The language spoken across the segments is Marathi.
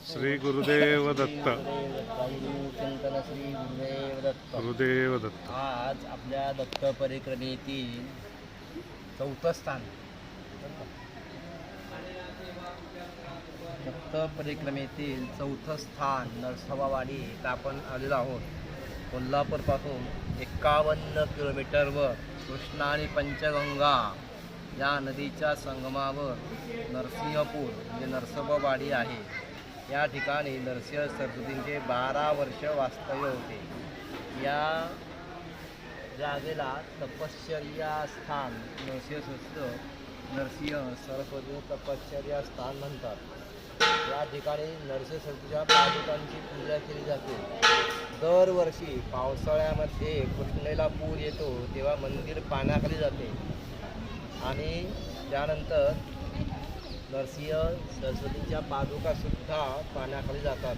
श्री गुरुदेव दत्त. चिंतन श्री गुरुदेव दत्त. गुरुदेव दत्त. आज आपल्या दत्त परिक्रमेतील चौथं स्थान, दत्त परिक्रमेतील चौथं स्थान नरसोबावाडी इथं आपण आलेलो आहोत. कोल्हापूरपासून 51 किलोमीटरवर कृष्णा आणि पंचगंगा या नदीच्या संगमावर नरसिंहपूर म्हणजे नरसोबावाडी आहे. या ठिकाणी नरसिंह सरस्वतींचे 12 वर्ष वास्तव्य होते. या जागेला तपश्चर्या स्थान नरसिंह सरस्वती तपश्चर्या स्थान म्हणतात. या ठिकाणी नरसिंह सरस्वतीच्या पादुकांची पूजा केली जाते. दरवर्षी पावसाळ्यामध्ये कृष्णेला पूर येतो तेव्हा मंदिर पाण्याखाली जाते आणि त्यानंतर नरसिंह सरस्वतीच्या पादुकासुद्धा पाण्याखाली जातात.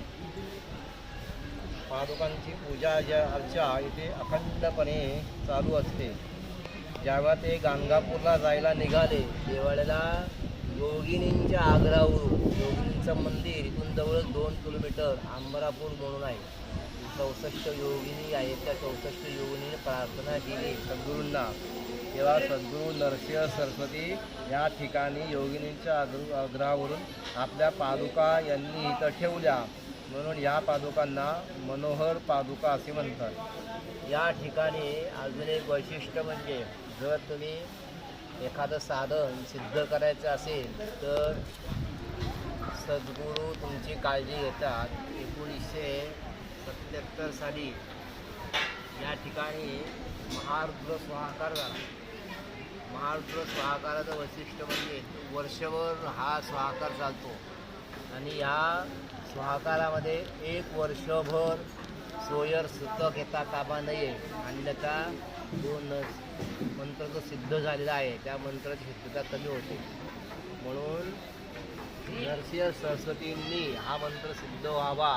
पादुकांची पूजा अर्चा इथे अखंडपणे चालू असते. जेव्हा ते गाणगापूरला जायला निघाले त्यावेळेला योगिनींच्या आग्र्यावरून, योगिनींचं मंदिर इथून जवळच 2 किलोमीटर अंबरापूर म्हणून आहे. 64 योगिनी आहेत. त्या 64 योगिनीने प्रार्थना केली सद्गुरूंना. तेव्हा सद्गुरू नरसिंह सरस्वती या ठिकाणी योगिनींच्या आग्रहावरून आपल्या पादुका यांनी इथं ठेवल्या, म्हणून या पादुकांना मनोहर पादुका असे म्हणतात. या ठिकाणी अजून एक वैशिष्ट्य म्हणजे जर तुम्ही एखादं साधन सिद्ध करायचं असेल तर सद्गुरू तुमची काळजी घेतात. 1977 साली या ठिकाणी महारुद्र स्वाहाकार झाला. महारुद्र स्वाहाकाराचं वैशिष्ट्य म्हणजे वर्षभर हा स्वाहाकार चालतो आणि या स्वाहाकारामध्ये 1 वर्षभर सोयर सुतक येता कामा नये, अन्यथा जो मंत्र जो सिद्ध झालेला आहे त्या मंत्राची सिद्धता कमी होते. म्हणून नरसिंह सरस्वतींनी हा मंत्र सिद्ध व्हावा,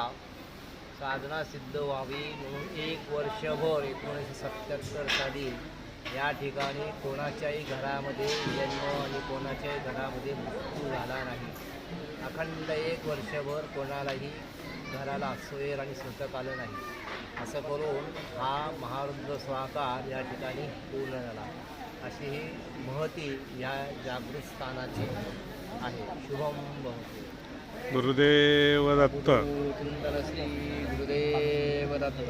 साधना सिद्ध व्हावी म्हणून 1 वर्षभर 1977 साली या ठिकाणी कोणाच्याही घरामध्ये जन्म आणि कोणाच्याही घरामध्ये मृत्यू झाला नाही. अखंड 1 वर्षभर कोणालाही घराला सोयर आणि सुतक आलं नाही. असं करून हा महारुद्र स्वाहाकार या ठिकाणी पूर्ण झाला. अशी ही महती या जागृत स्थानाची आहे. शुभम भवतु. गुरुदेव दत्त. चिंतन श्री गुरुदेव दत्त.